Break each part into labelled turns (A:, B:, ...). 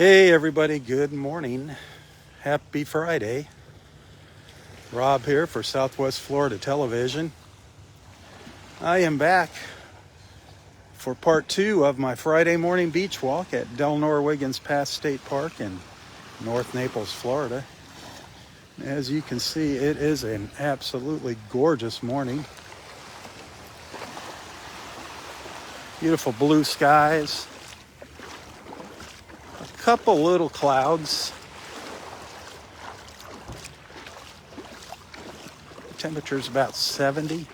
A: Hey everybody, good morning. Happy Friday. Rob here for Southwest Florida Television. I am back for part 2 of my Friday morning beach walk at Delnor-Wiggins Pass State Park in North Naples, Florida. As you can see, it is an absolutely gorgeous morning. Beautiful blue skies. A couple little clouds. The temperature's about 70.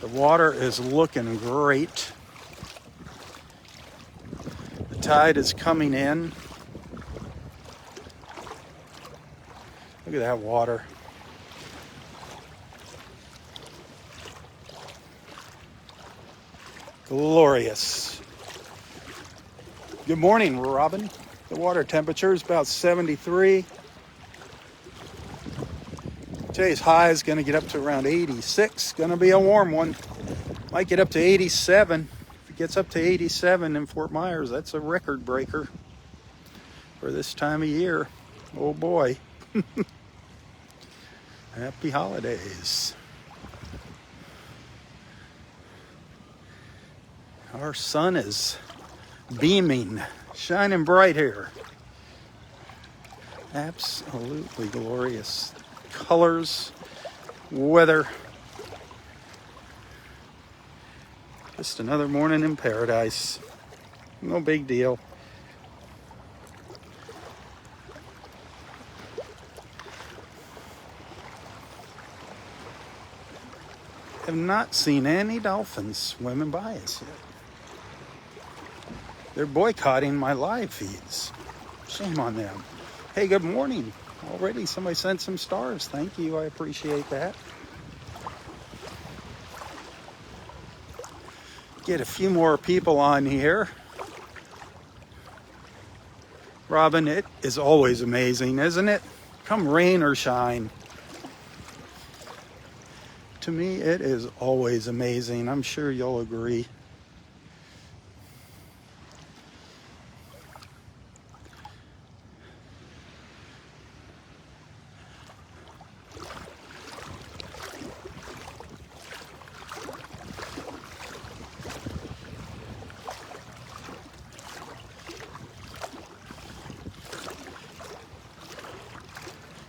A: The water is looking great. The tide is coming in. Look at that water. Glorious. Good morning, Robin. The water temperature is about 73. Today's high is going to get up to around 86. Going to be a warm one. Might get up to 87. If it gets up to 87 in Fort Myers, that's a record breaker for this time of year. Oh boy. Happy holidays. Our sun is beaming, shining bright here. Absolutely glorious colors, weather. Just another morning in paradise. No big deal. Have not seen any dolphins swimming by us yet. They're boycotting my live feeds. Shame on them. Hey, good morning. Already somebody sent some stars. Thank you. I appreciate that. Get a few more people on here. Robin, it is always amazing, isn't it? Come rain or shine. To me, it is always amazing. I'm sure you'll agree.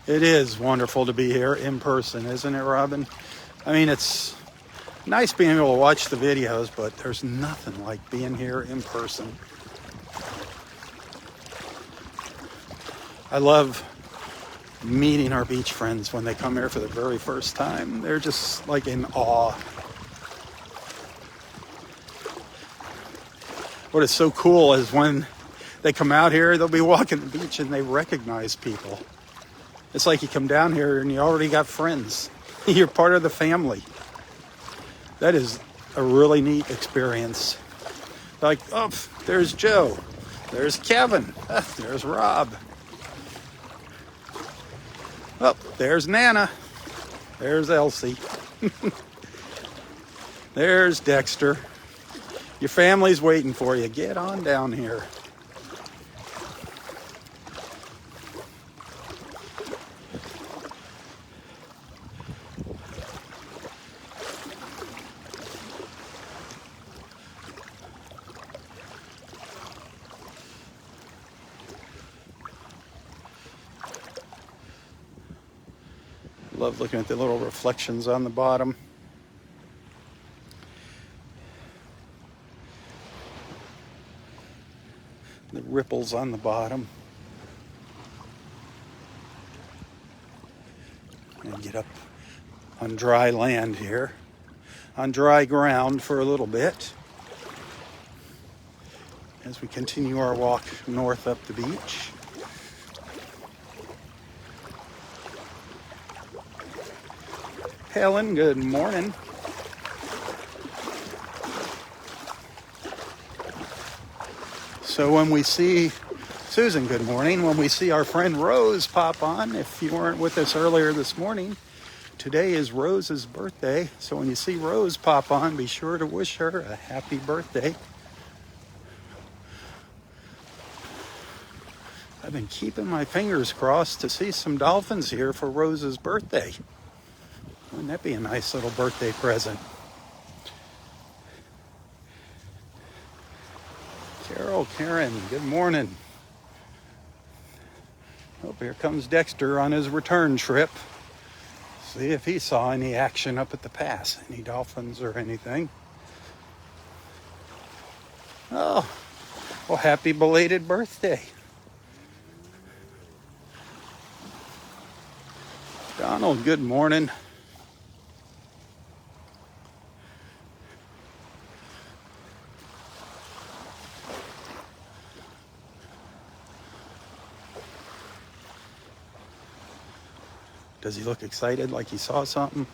A: It is wonderful to be here in person, isn't it, Robin? I mean, it's nice being able to watch the videos, but there's nothing like being here in person. I love meeting our beach friends when they come here for the very first time. They're just like in awe. What is so cool is when they come out here, they'll be walking the beach and they recognize people. It's like you come down here and you already got friends. You're part of the family. That is a really neat experience. Like, oh, there's Joe. There's Kevin. There's Rob. Oh, there's Nana. There's Elsie. There's Dexter. Your family's waiting for you. Get on down here. Love looking at the little reflections on the bottom. The ripples on the bottom. And get up on dry land here. On dry ground for a little bit. As we continue our walk north up the beach. Helen, good morning. So when we see Susan, good morning. When we see our friend Rose pop on, if you weren't with us earlier this morning, today is Rose's birthday. So when you see Rose pop on, be sure to wish her a happy birthday. I've been keeping my fingers crossed to see some dolphins here for Rose's birthday. Wouldn't that be a nice little birthday present? Karen, good morning. Oh, here comes Dexter on his return trip. See if he saw any action up at the pass, any dolphins or anything. Oh, well, happy belated birthday. Donald, good morning. Does he look excited like he saw something?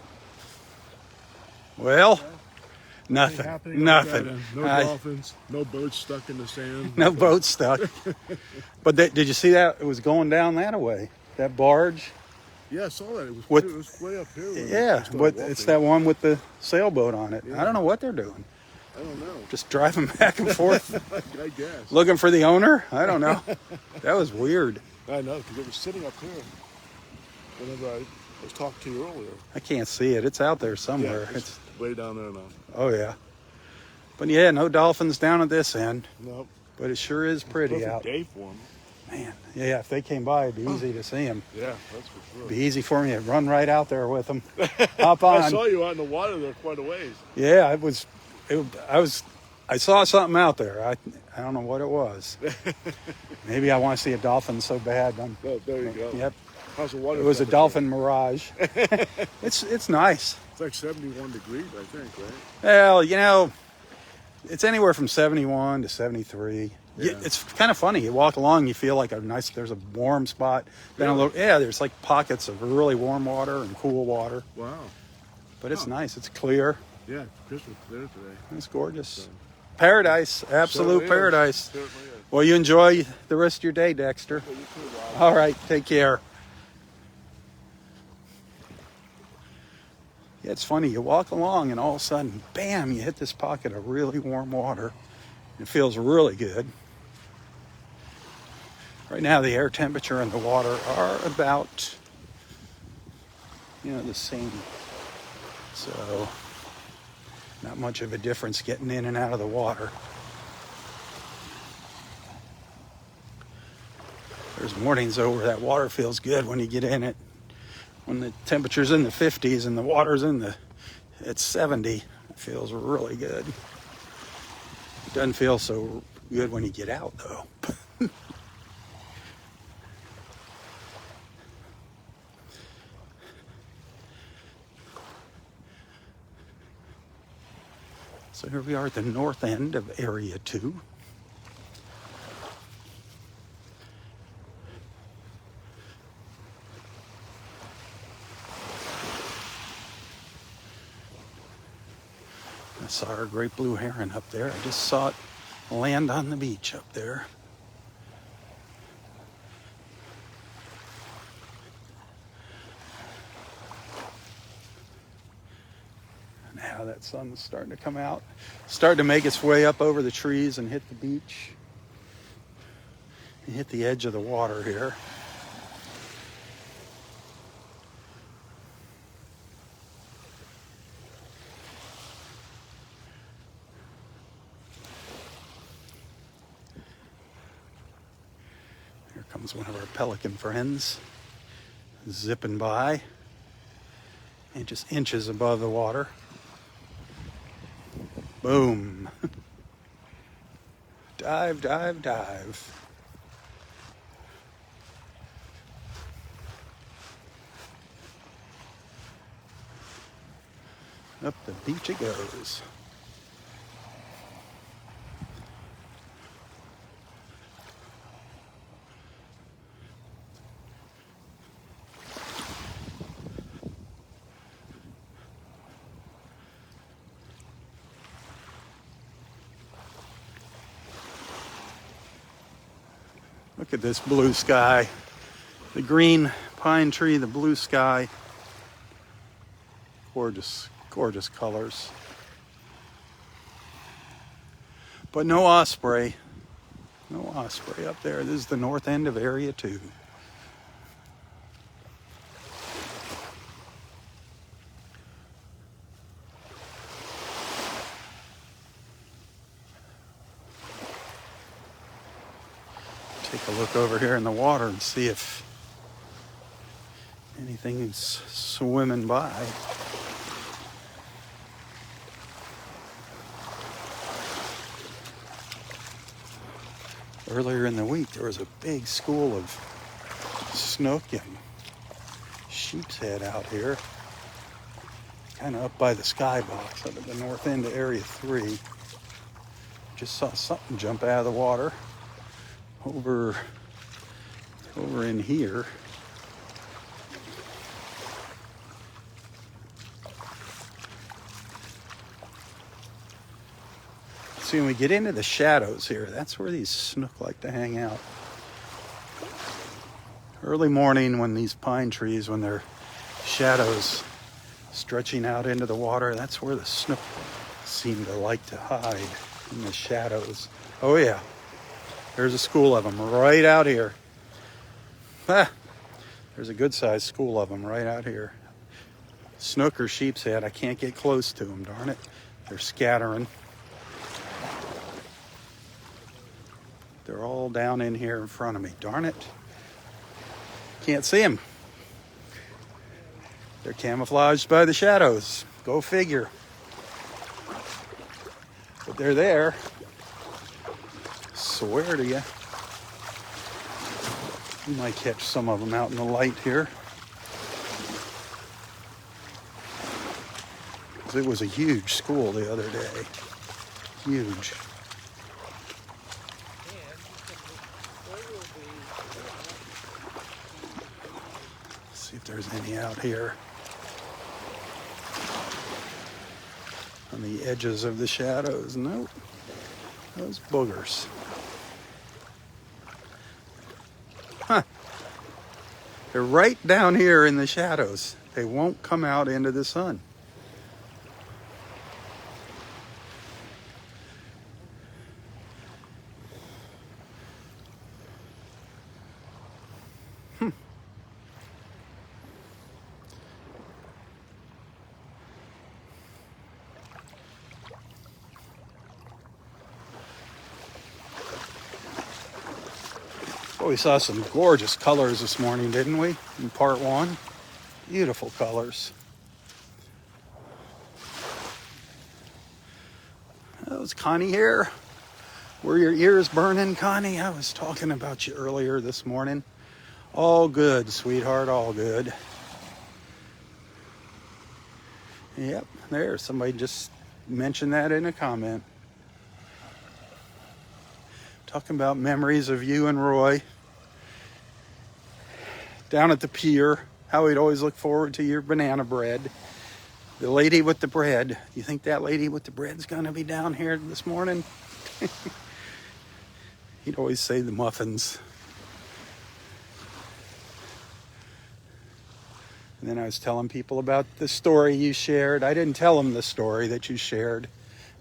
A: Well, nothing. Nothing.
B: No dolphins, no boats stuck in the sand.
A: No boat stuck. But did you see that? It was going down that way. That barge.
B: Yeah, I saw that. It was way up here.
A: Yeah, but it's that one with the sailboat on it. Yeah. I don't know what they're doing.
B: I don't know.
A: Just driving back and forth.
B: I guess.
A: Looking for the owner? I don't know. That was weird.
B: I know, because it was sitting up here whenever I was talking to you earlier.
A: I can't see it. It's out there somewhere.
B: Yeah, it's way down there now.
A: Oh, yeah. But yeah, no dolphins down at this end.
B: Nope.
A: But it sure is pretty out.
B: Day for them.
A: Man, yeah, if they came by, it'd be easy to see them.
B: Yeah, that's for sure.
A: It'd be easy for me to run right out there with them. Hop on.
B: I saw you out in the water there quite a ways.
A: Yeah, I saw something out there. I don't know what it was. Maybe I want to see a dolphin so bad.
B: Oh, there you go.
A: Yep.
B: How's the water?
A: It was a dolphin mirage. It's nice.
B: It's like 71 degrees, I think, right?
A: Well, you know, it's anywhere from 71 to 73.
B: Yeah.
A: It's kind of funny. You walk along, you feel like there's a warm spot. Then
B: Really?
A: There's like pockets of really warm water and cool water.
B: Wow.
A: But it's nice. It's clear.
B: Yeah, crystal clear today.
A: It's gorgeous. So. Paradise. Absolute paradise.
B: Certainly is.
A: Well, you enjoy the rest of your day, Dexter.
B: Well, you too, Rob.
A: All right. Take care. Yeah, it's funny. You walk along and all of a sudden, bam, you hit this pocket of really warm water. It feels really good. Right now, the air temperature and the water are about, the same. So, not much of a difference getting in and out of the water. There's mornings though where that water feels good when you get in it. When the temperature's in the 50s and the water's it's 70, it feels really good. It doesn't feel so good when you get out though. So here we are at the north end of Area 2. I saw our great blue heron up there. I just saw it land on the beach up there. Now that sun's starting to come out. Starting to make its way up over the trees and hit the beach. And hit the edge of the water here. Here comes one of our pelican friends, zipping by, and just inches above the water. Boom. Dive, dive, dive. Up the beach it goes. Look at this blue sky. The green pine tree, the blue sky. Gorgeous, gorgeous colors. But no osprey. No osprey up there. This is the north end of Area 2. Take a look over here in the water and see if anything's swimming by. Earlier in the week, there was a big school of snook and sheep's head out here, kind of up by the skybox up at the north end of Area 3. Just saw something jump out of the water over in here. See, when we get into the shadows here, that's where these snook like to hang out. Early morning when these pine trees, when their shadows stretching out into the water, that's where the snook seem to like to hide, in the shadows. Oh yeah, there's a school of them right out here. There's a good sized school of them right out here. Snook or sheep's head, I can't get close to them, darn it. They're scattering. They're all down in here in front of me. Darn it. Can't see them. They're camouflaged by the shadows. Go figure. But they're there. Swear to you. You might catch some of them out in the light here. It was a huge school the other day. Huge. See if there's any out here on the edges of the shadows. Nope. Those boogers. Huh. They're right down here in the shadows. They won't come out into the sun. Oh, we saw some gorgeous colors this morning, didn't we? In part one. Beautiful colors. That was Connie here. Were your ears burning, Connie? I was talking about you earlier this morning. All good, sweetheart, all good. Yep, there. Somebody just mentioned that in a comment. Talking about memories of you and Roy down at the pier, how he'd always look forward to your banana bread. The lady with the bread. You think that lady with the bread's gonna be down here this morning? He'd always say the muffins. And then I was telling people about the story you shared. I didn't tell them the story that you shared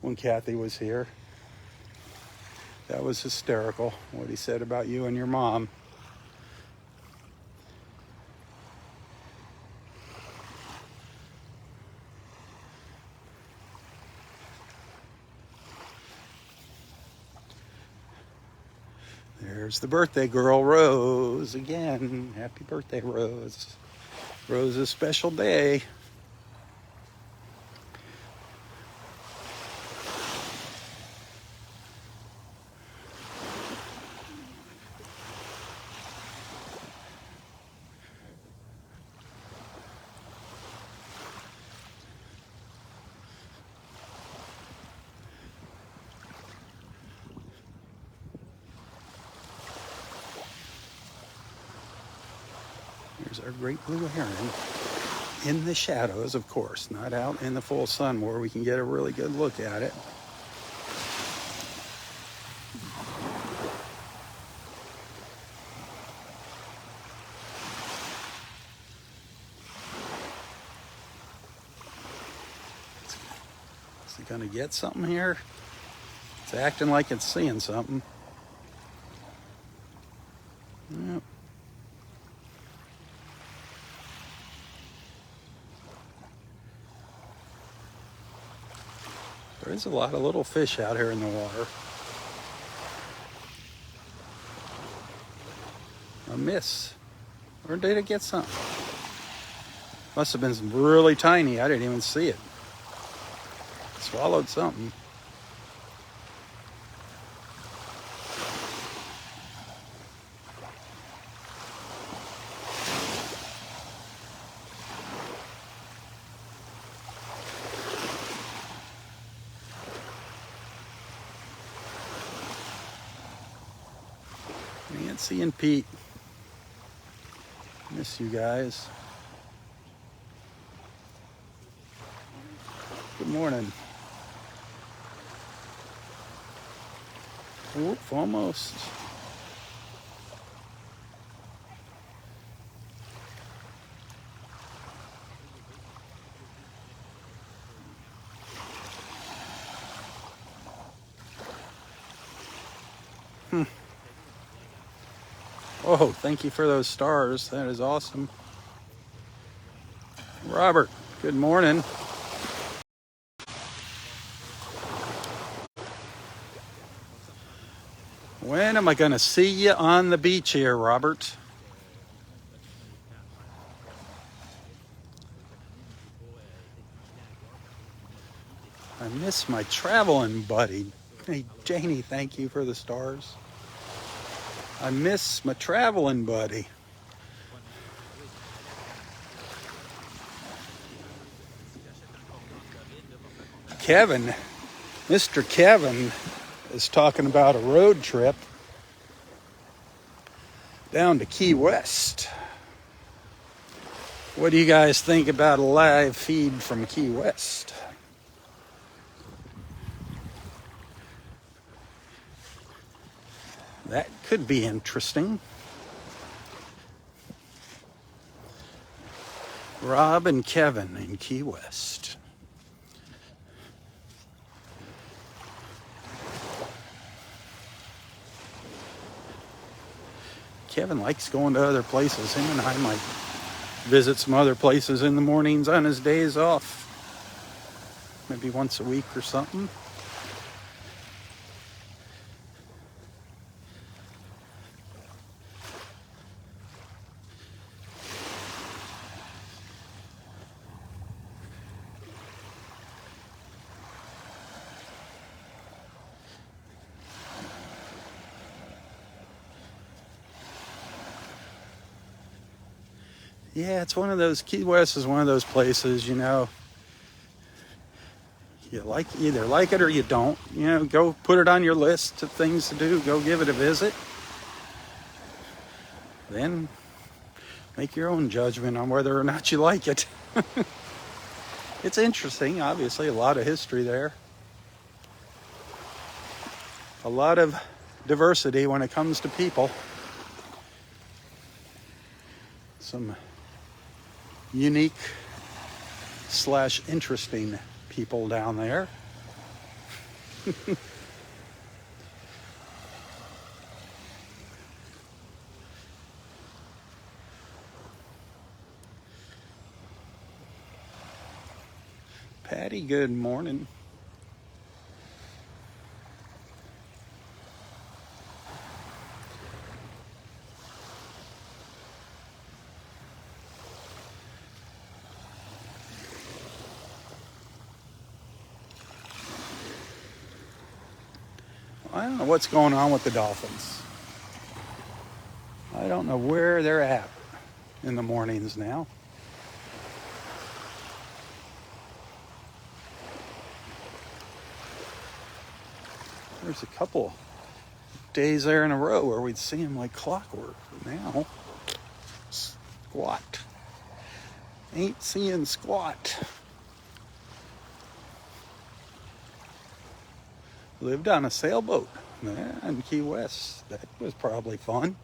A: when Kathy was here. That was hysterical, what he said about you and your mom. There's the birthday girl, Rose, again. Happy birthday, Rose. Rose's special day. There's our great blue heron in the shadows, of course, not out in the full sun where we can get a really good look at it. Is it gonna get something here? It's acting like it's seeing something. Yep. There's a lot of little fish out here in the water. A miss. Or did it get something? Must have been really tiny. I didn't even see it. Swallowed something. Nancy and Pete. Miss you guys. Good morning. Whoop, almost. Oh, thank you for those stars. That is awesome. Robert, good morning. When am I going to see you on the beach here, Robert? I miss my traveling buddy. Hey, Janie, thank you for the stars. I miss my traveling buddy. Kevin, Mr. Kevin is talking about a road trip down to Key West. What do you guys think about a live feed from Key West? That could be interesting. Robb and Kevin in Key West. Kevin likes going to other places. Him and I might visit some other places in the mornings on his days off. Maybe once a week or something. Yeah, it's one of those, Key West is one of those places, you know, you either like it or you don't. You know, go put it on your list of things to do. Go give it a visit. Then make your own judgment on whether or not you like it. It's interesting, obviously, a lot of history there. A lot of diversity when it comes to people. Some unique / interesting people down there. Patty, good morning. I don't know what's going on with the Dolphins. I don't know where they're at in the mornings now. There's a couple days there in a row where we'd see them like clockwork. Now, squat. Ain't seeing squat. Lived on a sailboat in Key West. That was probably fun.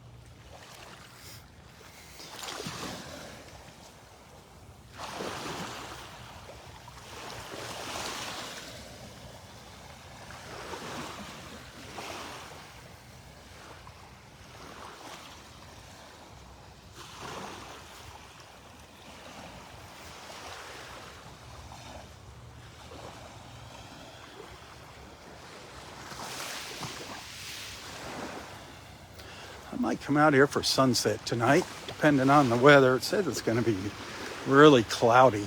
A: Might come out here for sunset tonight, depending on the weather. It says it's going to be really cloudy,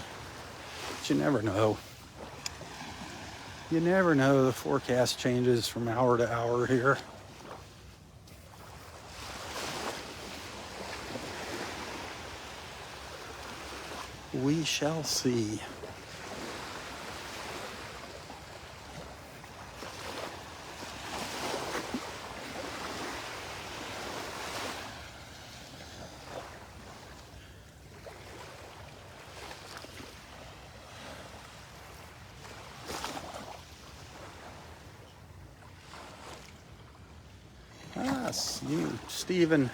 A: but you never know. You never know. The forecast changes from hour to hour here. We shall see. You, Steve and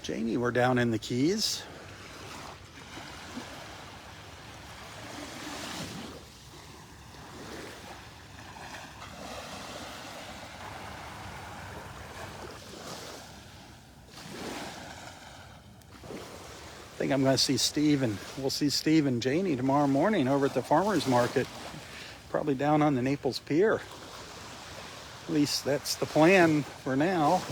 A: Janie were down in the Keys. I think I'm going to see Steve, and we'll see Steve and Janie tomorrow morning over at the farmers market, probably down on the Naples Pier. At least that's the plan for now.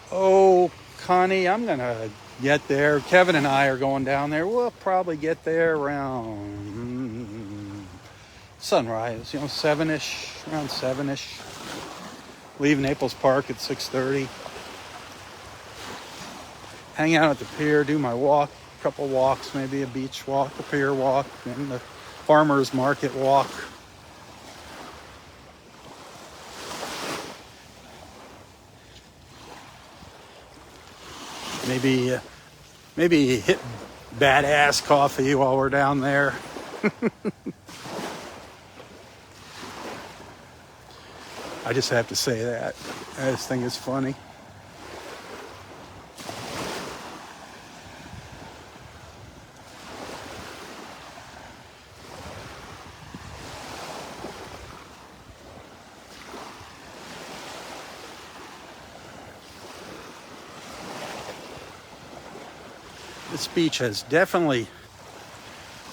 A: Oh, Connie, I'm going to get there. Kevin and I are going down there. We'll probably get there around sunrise, 7-ish, around 7-ish. Leave Naples Park at 6:30. Hang out at the pier, do my walk, a couple walks, maybe a beach walk, a pier walk, and the farmer's market walk. Maybe hit badass coffee while we're down there. I just have to say that. I just think it's funny. This beach has definitely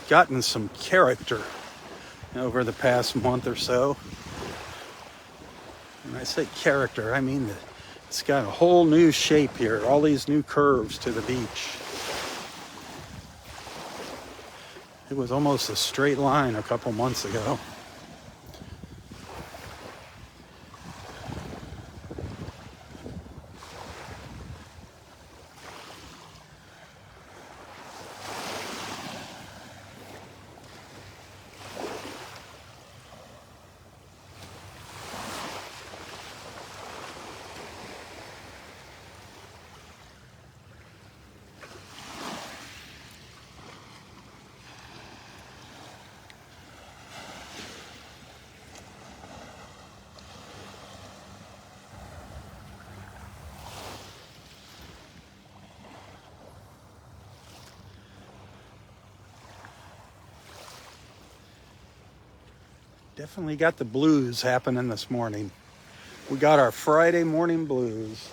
A: gotten some character over the past month or so. When I say character, I mean that it's got a whole new shape here, all these new curves to the beach. It was almost a straight line a couple months ago. Definitely got the blues happening this morning. We got our Friday morning blues.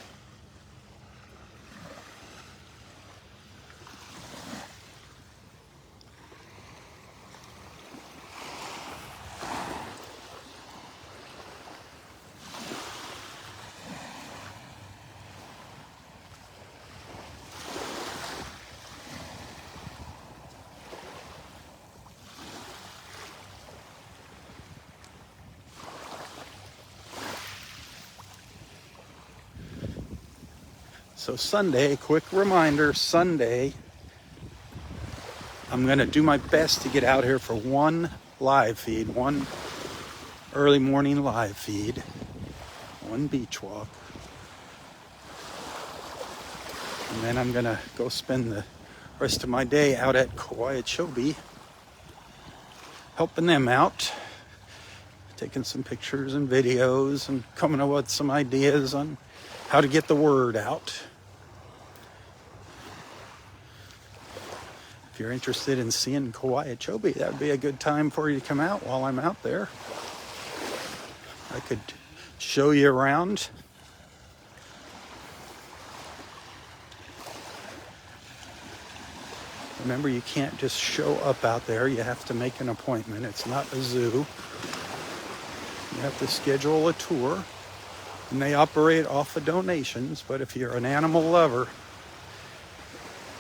A: So Sunday, quick reminder, Sunday, I'm going to do my best to get out here for one live feed, one early morning live feed, one beach walk. And then I'm going to go spend the rest of my day out at Kauai at Shobi, helping them out, taking some pictures and videos and coming up with some ideas on how to get the word out. If you're interested in seeing Kauai Chobe, that would be a good time for you to come out while I'm out there. I could show you around. Remember, you can't just show up out there. You have to make an appointment. It's not a zoo. You have to schedule a tour. And they operate off of donations. But if you're an animal lover,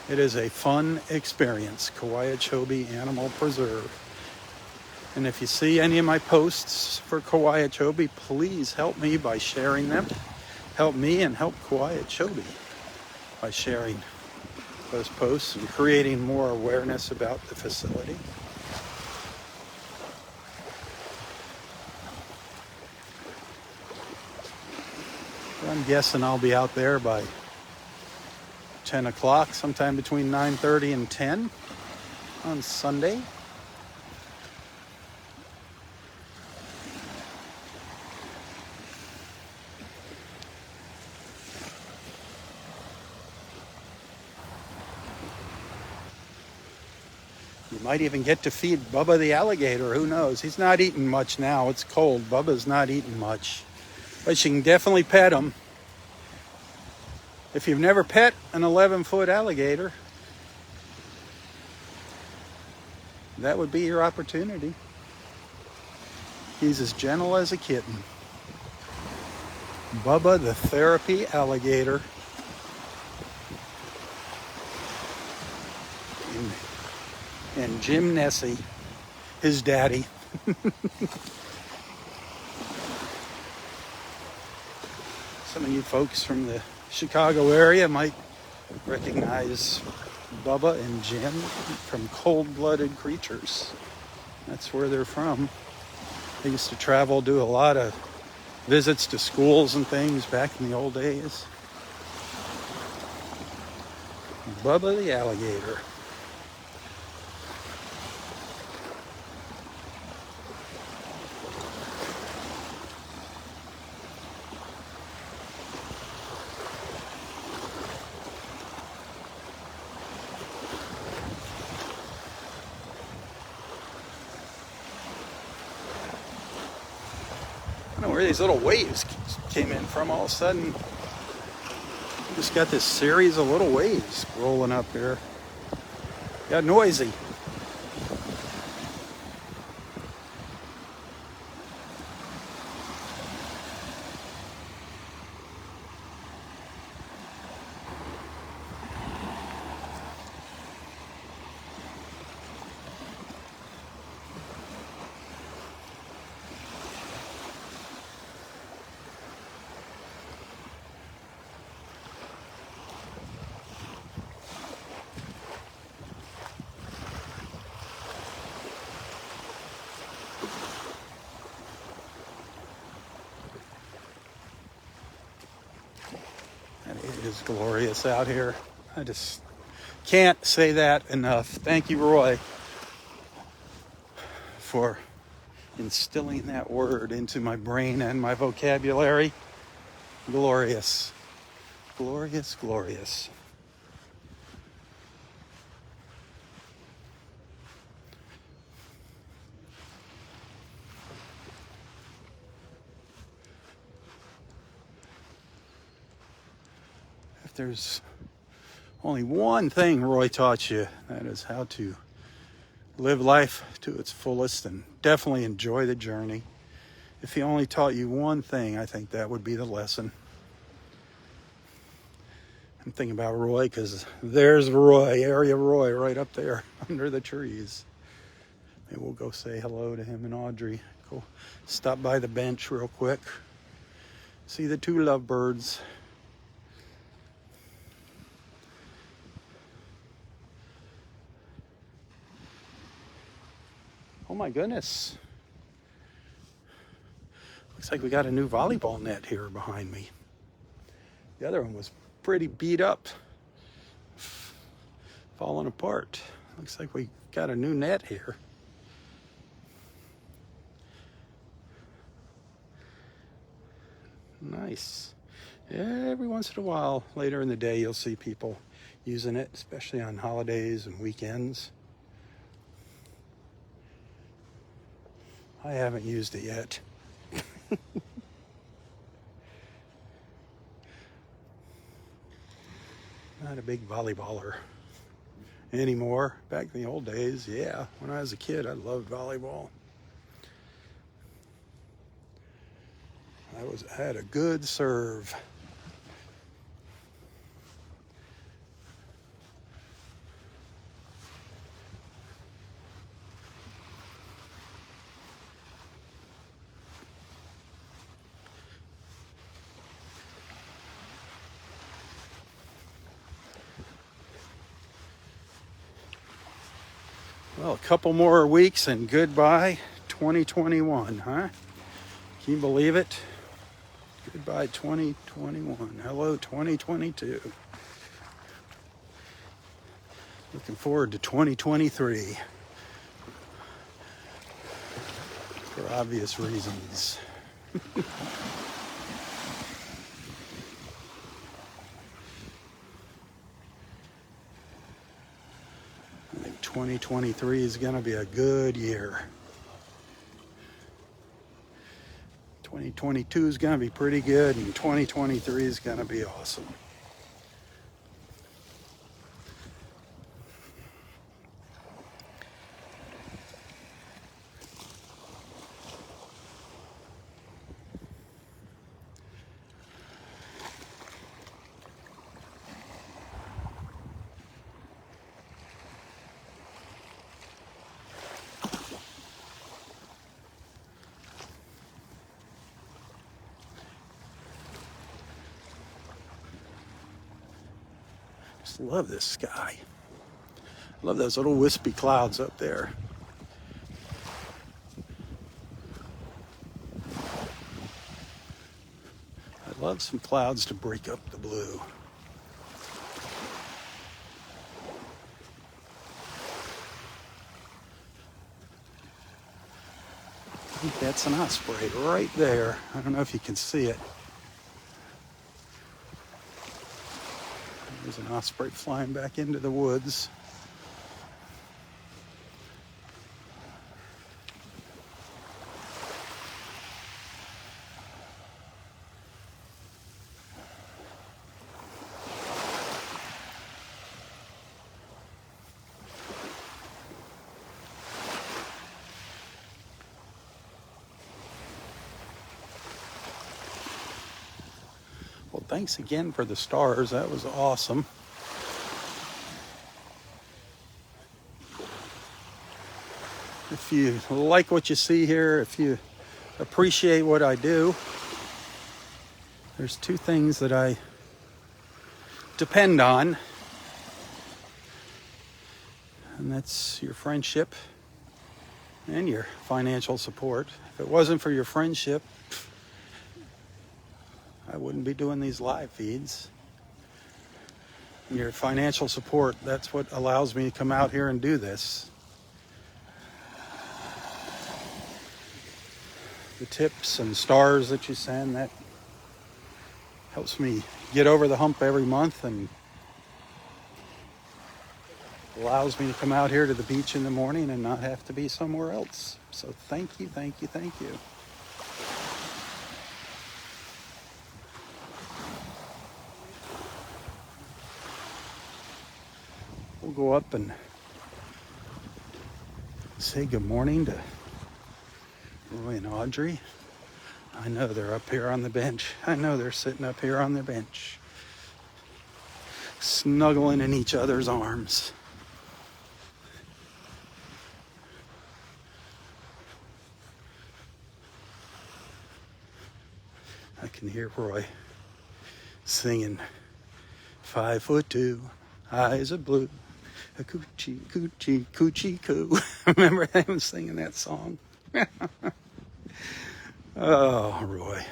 A: it is a fun experience. Kauai Chobe Animal Preserve. And if you see any of my posts for Kauai Chobe, please help me by sharing them. Help me and help Kauai Chobe by sharing those posts and creating more awareness about the facility. I'm guessing I'll be out there by 10 o'clock, sometime between 9:30 and 10 on Sunday. You might even get to feed Bubba the alligator. Who knows? He's not eating much now. It's cold. Bubba's not eating much. But you can definitely pet him. If you've never pet an 11-foot alligator, that would be your opportunity. He's as gentle as a kitten. Bubba the therapy alligator. And Jim Nessie, his daddy. Some of you folks from the Chicago area might recognize Bubba and Jim from Cold-Blooded Creatures. That's where they're from. They used to travel, do a lot of visits to schools and things back in the old days. Bubba the alligator. I don't know where these little waves came in from. All of a sudden, we just got this series of little waves rolling up here. Got noisy. It is glorious out here. I just can't say that enough. Thank you, Roy, for instilling that word into my brain and my vocabulary. Glorious. Glorious, glorious. If there's only one thing Roy taught you, that is how to live life to its fullest and definitely enjoy the journey. If he only taught you one thing, I think that would be the lesson. I'm thinking about Roy because there's Roy, Area Roy, right up there under the trees. Maybe we'll go say hello to him and Audrey. Go stop by the bench real quick. See the two lovebirds. Oh my goodness. Looks like we got a new volleyball net here behind me. The other one was pretty beat up, falling apart. Looks like we got a new net here. Nice. Every once in a while, later in the day, you'll see people using it, especially on holidays and weekends. I haven't used it yet. Not a big volleyballer anymore. Back in the old days, yeah. When I was a kid, I loved volleyball. I had a good serve. Well, a couple more weeks and goodbye 2021, huh? Can you believe it? Goodbye 2021. Hello 2022. Looking forward to 2023 for obvious reasons. I think 2023 is going to be a good year. 2022 is going to be pretty good, and 2023 is going to be awesome. Just love this sky. Love those little wispy clouds up there. I'd love some clouds to break up the blue. I think that's an osprey right there. I don't know if you can see it. There's an osprey flying back into the woods. Well, thanks again for the stars. That was awesome. If you like what you see here, if you appreciate what I do, there's two things that I depend on, and that's your friendship and your financial support. If it wasn't for your friendship, I wouldn't be doing these live feeds. Your financial support, that's what allows me to come out here and do this. The tips and stars that you send, that helps me get over the hump every month and allows me to come out here to the beach in the morning and not have to be somewhere else. So thank you, thank you, thank you. We'll go up and say good morning to Roy and Audrey. I know they're up here on the bench. I know they're sitting up here on the bench, snuggling in each other's arms. I can hear Roy singing 5'2", eyes of blue, a coochie, coochie, coochie coo. Remember him singing that song? Oh, Roy.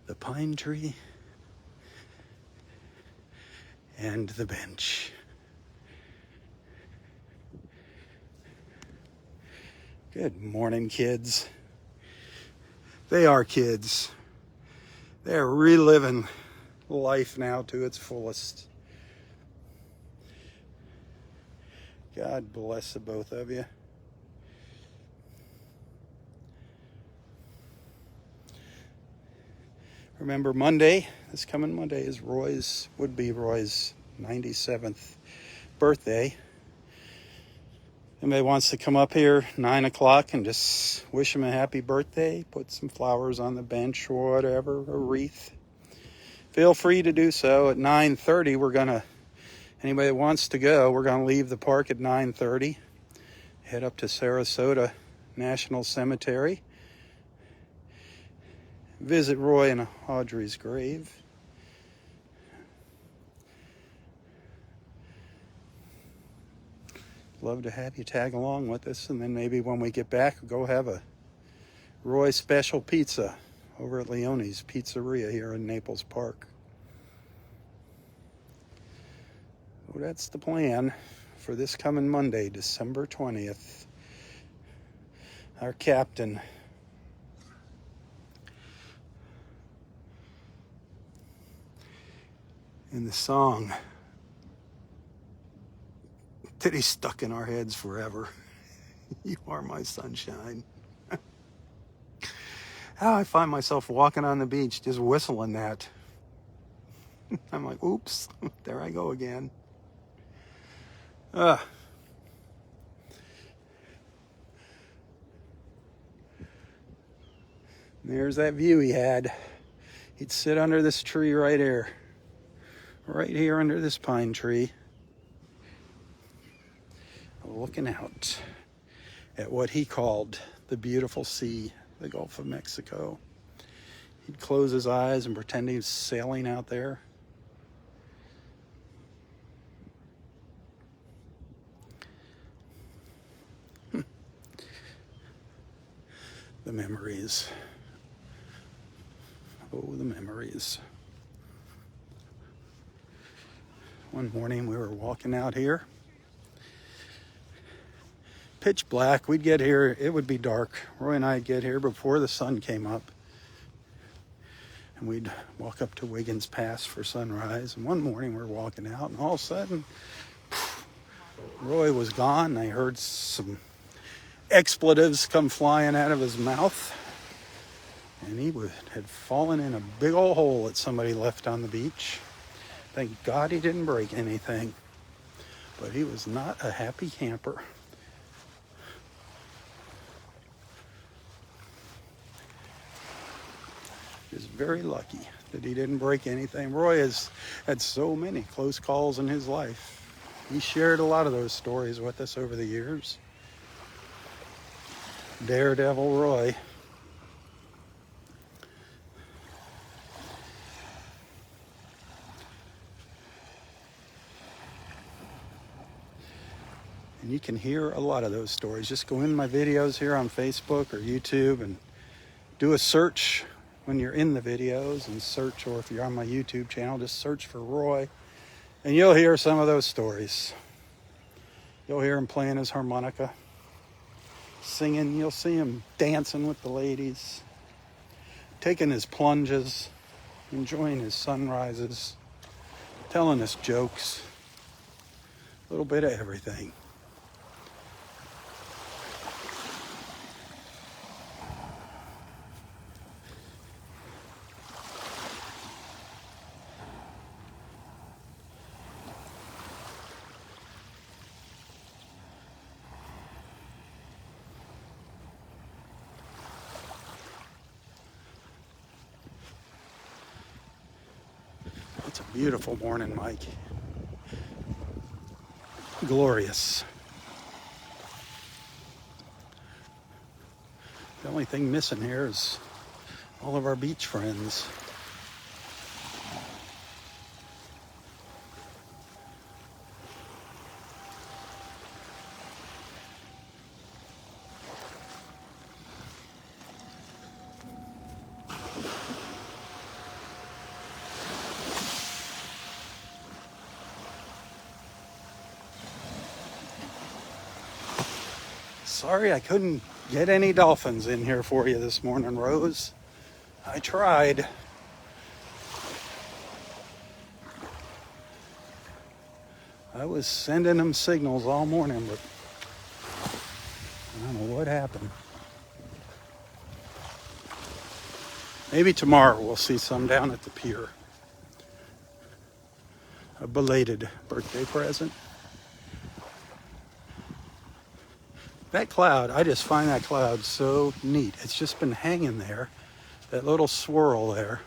A: The pine tree and the bench. Good morning, kids. They are kids. They're reliving life now to its fullest. God bless the both of you. Remember Monday, this coming Monday is would be Roy's 97th birthday. Anybody wants to come up here 9 o'clock and just wish him a happy birthday, put some flowers on the bench or whatever, a wreath, feel free to do so. At 9:30, anybody that wants to go, we're gonna leave the park at 9:30, head up to Sarasota National Cemetery, visit Roy and Audrey's grave. Love to have you tag along with us, and then maybe when we get back, we'll go have a Roy special pizza over at Leone's Pizzeria here in Naples Park. So that's the plan for this coming Monday, December 20th. Our captain. In the song that he's stuck in our heads forever. You are my sunshine. How I find myself walking on the beach just whistling that. I'm like, oops, there I go again. There's that view he had. He'd sit under this tree right here under this pine tree, looking out at what he called the beautiful sea, the Gulf of Mexico. He'd close his eyes and pretend he was sailing out there. The memories. Oh, the memories. One morning we were walking out here. Pitch black. We'd get here, it would be dark. Roy and I'd get here before the sun came up. And we'd walk up to Wiggins Pass for sunrise. And one morning we're walking out, and all of a sudden, Roy was gone. I heard some expletives come flying out of his mouth. And he had fallen in a big old hole that somebody left on the beach. Thank God he didn't break anything. But he was not a happy camper. He was very lucky that he didn't break anything. Roy has had so many close calls in his life. He shared a lot of those stories with us over the years. Daredevil Roy. And you can hear a lot of those stories. Just go in my videos here on Facebook or YouTube and do a search when you're in the videos, and search, or if you're on my YouTube channel, just search for Roy, and you'll hear some of those stories. You'll hear him playing his harmonica, singing. You'll see him dancing with the ladies, taking his plunges, enjoying his sunrises, telling us jokes, a little bit of everything. It's a beautiful morning, Mike. Glorious. The only thing missing here is all of our beach friends. Sorry I couldn't get any dolphins in here for you this morning, Rose. I tried. I was sending them signals all morning, but I don't know what happened. Maybe tomorrow we'll see some down at the pier. A belated birthday present. That cloud, I just find that cloud so neat. It's just been hanging there. That little swirl there.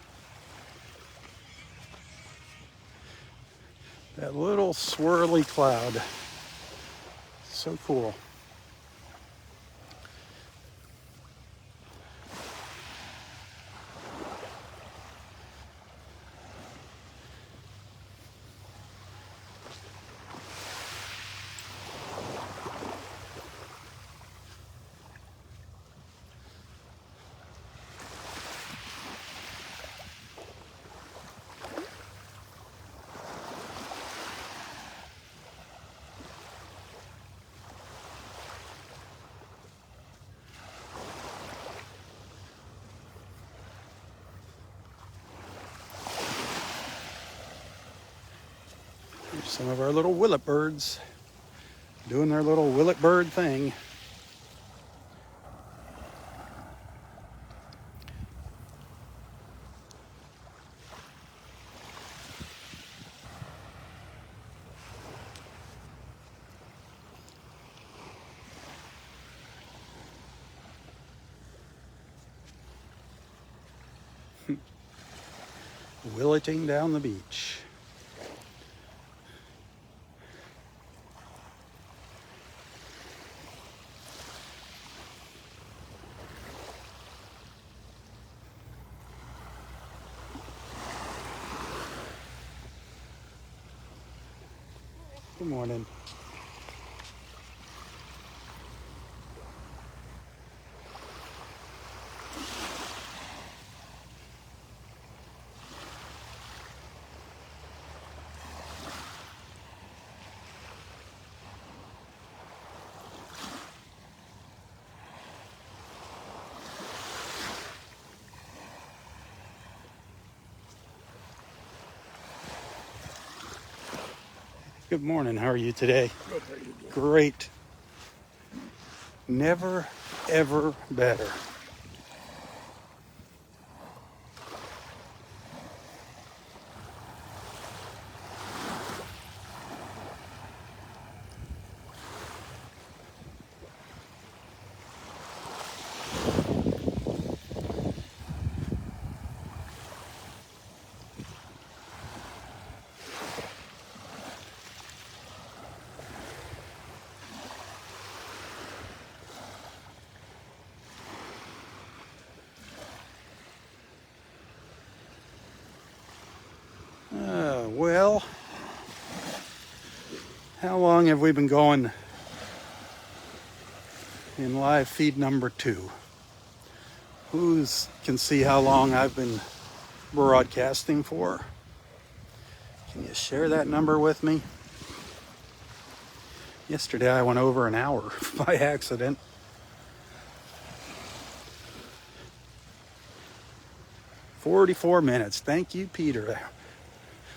A: That little swirly cloud. So cool. Here's some of our little willet birds doing their little willet bird thing. Willeting down the beach. Good morning. Good morning. How are you today?
B: Good, how you doing?
A: Great. Never, ever better. Well, how long have we been going in live feed number 2? Who can see how long I've been broadcasting for? Can you share that number with me? Yesterday I went over an hour by accident. "44 minutes. Thank you, Peter.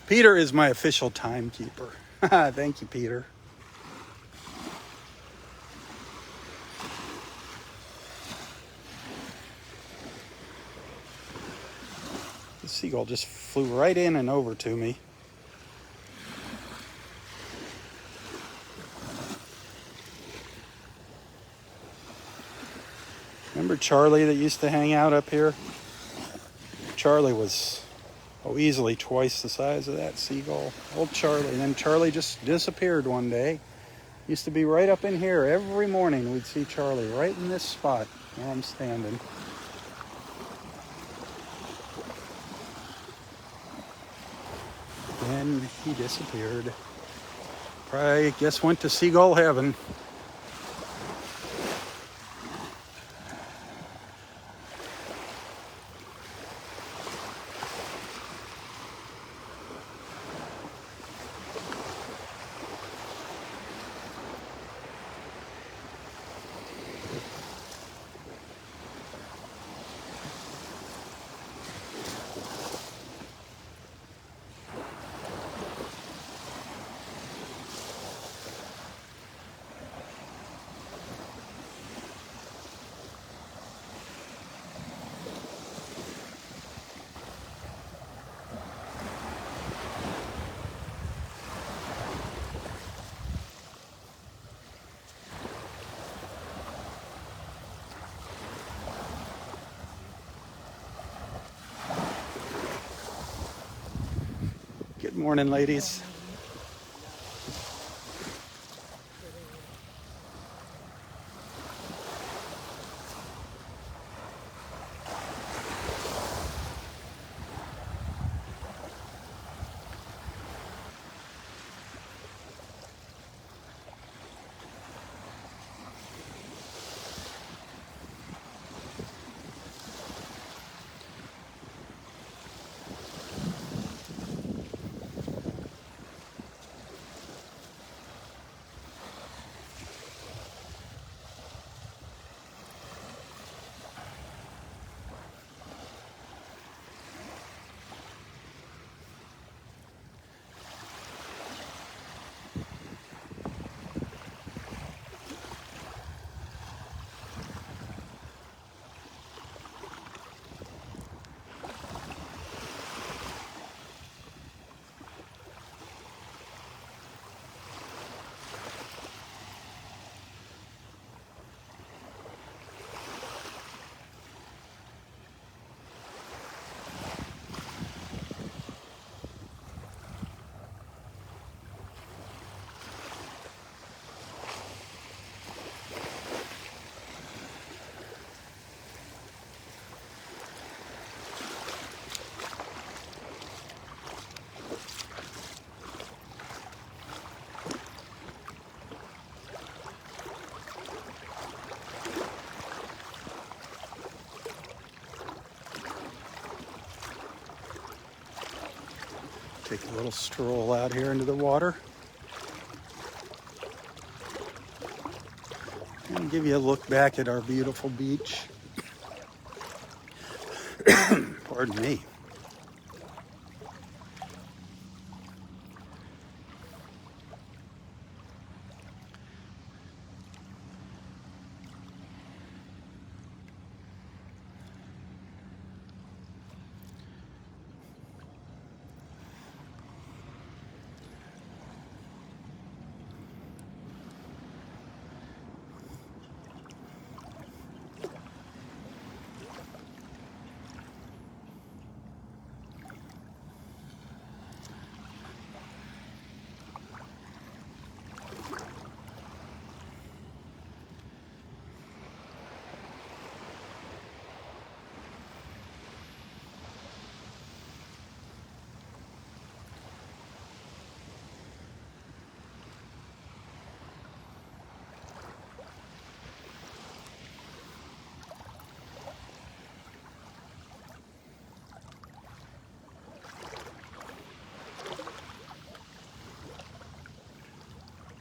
A: Peter is my official timekeeper. Thank you, Peter. The seagull just flew right in and over to me. Remember Charlie that used to hang out up here? Charlie was easily twice the size of that seagull. Old Charlie. And then Charlie just disappeared one day. Used to be right up in here. Every morning we'd see Charlie right in this spot where I'm standing. Then he disappeared. Probably, guess, went to seagull heaven. Good morning, ladies. Take a little stroll out here into the water and give you a look back at our beautiful beach. Pardon me.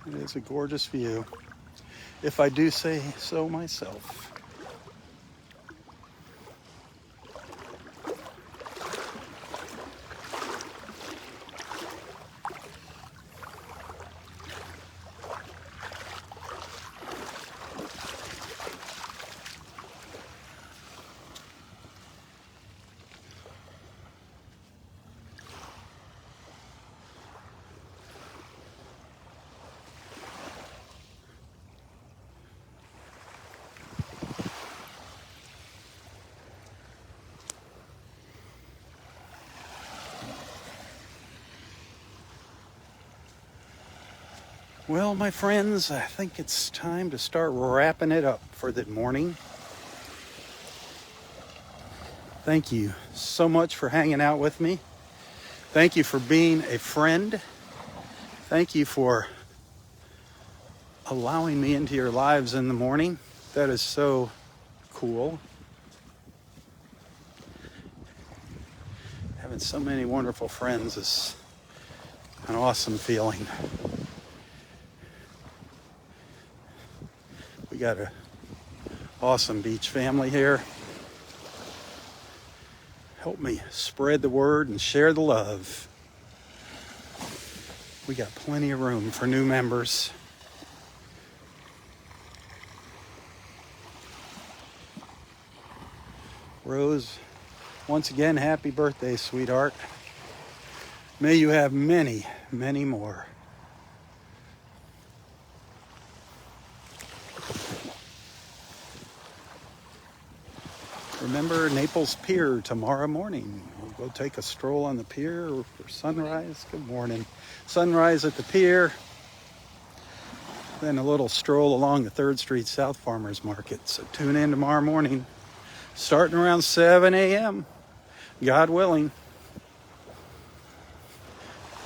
A: It is a gorgeous view, if I do say so myself. Well, my friends, I think it's time to start wrapping it up for the morning. Thank you so much for hanging out with me. Thank you for being a friend. Thank you for allowing me into your lives in the morning. That is so cool. Having so many wonderful friends is an awesome feeling. We got an awesome beach family here. Help me spread the word and share the love. We got plenty of room for new members. Rose, once again, happy birthday, sweetheart. May you have many, many more. Remember Naples Pier tomorrow morning. We'll Go take a stroll on the pier for sunrise. Good morning. Sunrise at the pier. Then a little stroll along the 3rd Street South Farmers Market. So tune in tomorrow morning, starting around 7 a.m. God willing.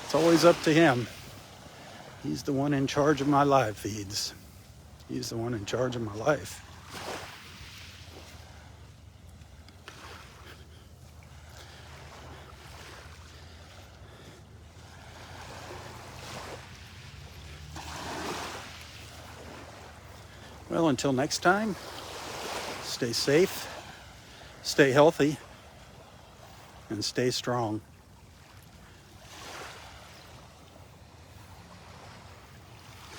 A: It's always up to him. He's the one in charge of my live feeds. He's the one in charge of my life. Well, until next time, stay safe, stay healthy, and stay strong.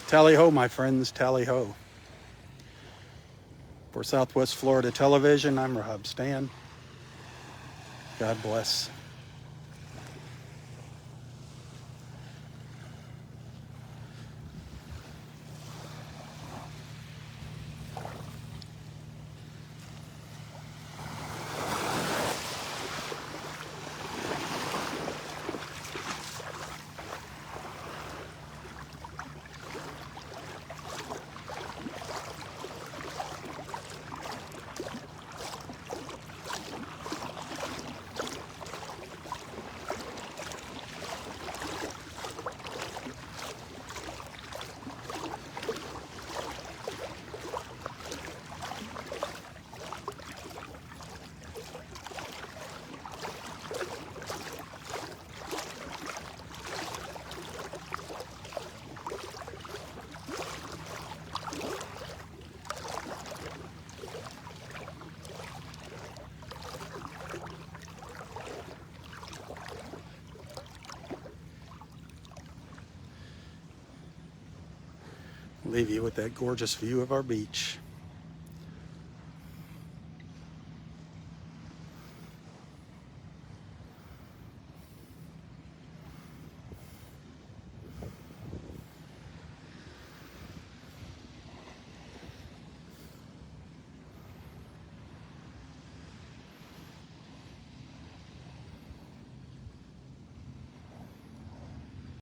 A: Tally ho, my friends, tally ho. For Southwest Florida Television, I'm Robb Stan. God bless. Leave you with that gorgeous view of our beach.